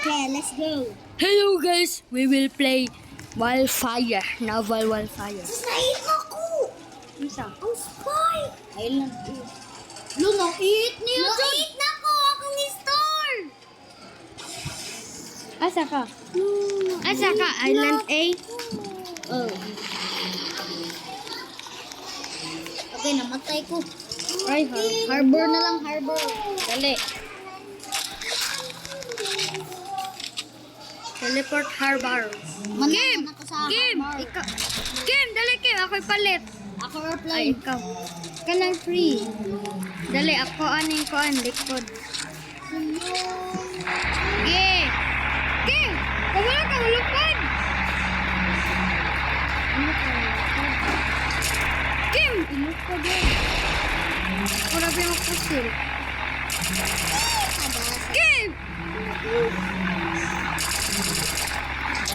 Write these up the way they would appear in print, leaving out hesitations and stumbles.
Okay, let's go. Hello guys, we will play Wildfire. Naval Wildfire. Nahit ako! Isa. Ang spy! Island A. Luno, eat niyo dyan! Eat na ko! Akong store! Asa ka? Asa ka? Island A? Oh. Okay, namatay ko. Ay, Harbor na lang, harbor. Dali. Teleport Harbor. Kim! Ako sa Kim! harbor. Ikaw. Kim, dali Kim. Ako'y palit. Ako Ay, airplane. ikaw. Kanang free. Dali, ako aning ko ang likod. Ge! Kim! Kawala ka, ulupad! Kim! Ulupad yan. Kurabi mo pusil. Kim!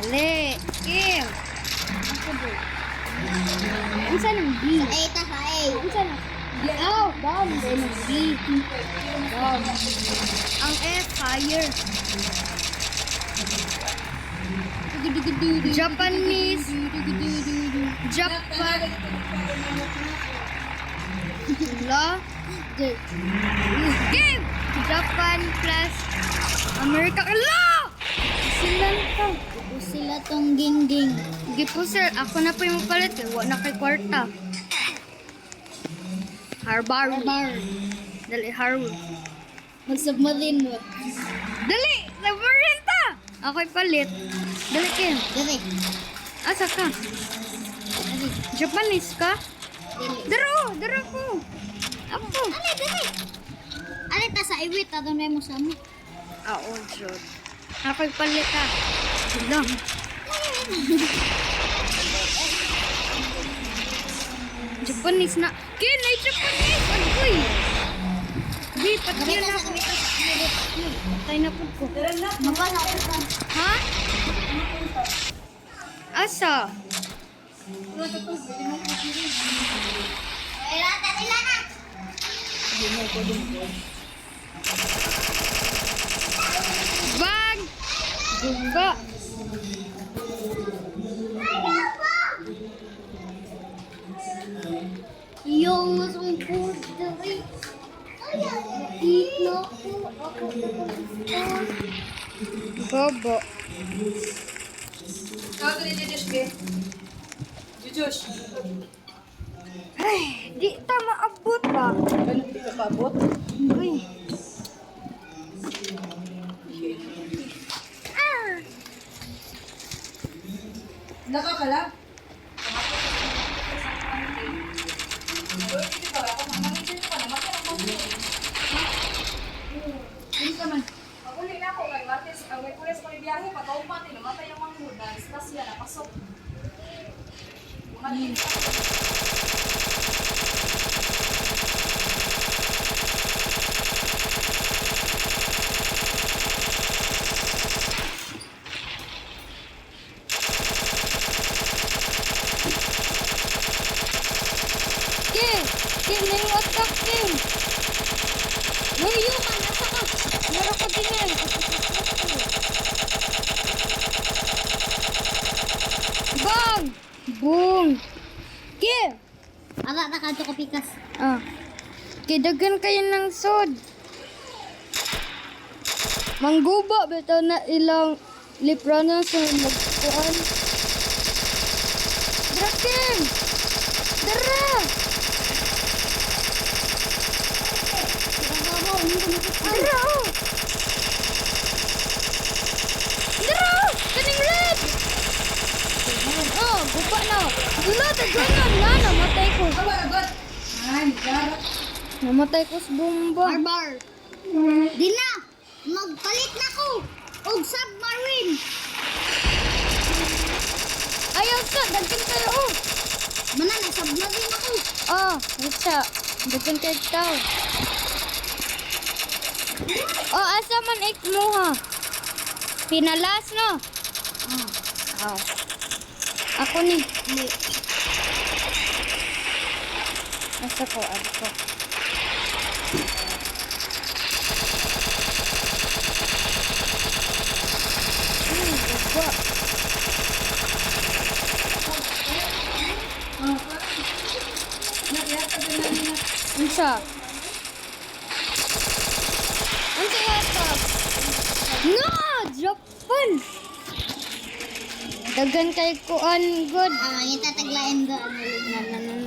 Dali! Kim! Ang saan ang B? A, ta sa A. Ang saan ang Oh, bomb. Then ang B. Bomb. Ang F, fire. Japanese. Japan. La. Game. Japan plus America. La! Sila to. Sila tong gingging. Gipo sir, ako na po yung palit. Wala na kay kwarta. Harbor. Harbor. Dali, harbor. Mag-submarine mo. Dali! Submarine ta! Ako'y palit. Dali, Kim. Dali. Asa ka? Dali. Japanese ka? Dali. Daro ko. Ako. Dali, dali. Ali, ta sa iwit. Tatong mo sa mo. Oo, Jod. Ako'y palit ka. Lang. Japanese na. Kim, ay Japanese! Agoy! Di, pati yun ako. Patay na po ko. Mabala ko ka. Ha? Asa? Ilata nila na. Bag! Bumba! Yung masong food dari. Eat na ako. Ako Bobo. Kau tu dia Josh ke? Josh. Ay, di ta maabot ba? Kan kita pabot. Ay. Nakakala? Uli na ako kay Martes, may pulis ko biyahe, pataupat, namatay ang mga mood, disgrasya, napasok. Kim! Kim, may wasak, Kim! Where you man? Nasa ka? Meron ko din yan. Bang! Boom! Kim! Ala, nakadto ko pikas. Ah. Kidagan kayo ng sod. Mangguba, beto na ilang liprano sa magpuan. Dra, Kim! Dara! Dara! Oh! Dara! Oh! Kaning red! Oh, guba na. Dula, taganan na. Namatay ko. Ay, gara. Namatay ko sa bomba. Harbor. Di na. Magpalit na ko. Og submarine. Ayaw sa, dagkan kayo. Oh! Mana na submarine ako. Oh, isa. Dagkan kayo tao. Oh, asa man ik mo ha? Pinalas no? Oh. Ako ni. Asa ko, ano ko? Unsa? Unsa yata? No! Japan! Dagan kay kuan good. Mangita taglain doon. Na na na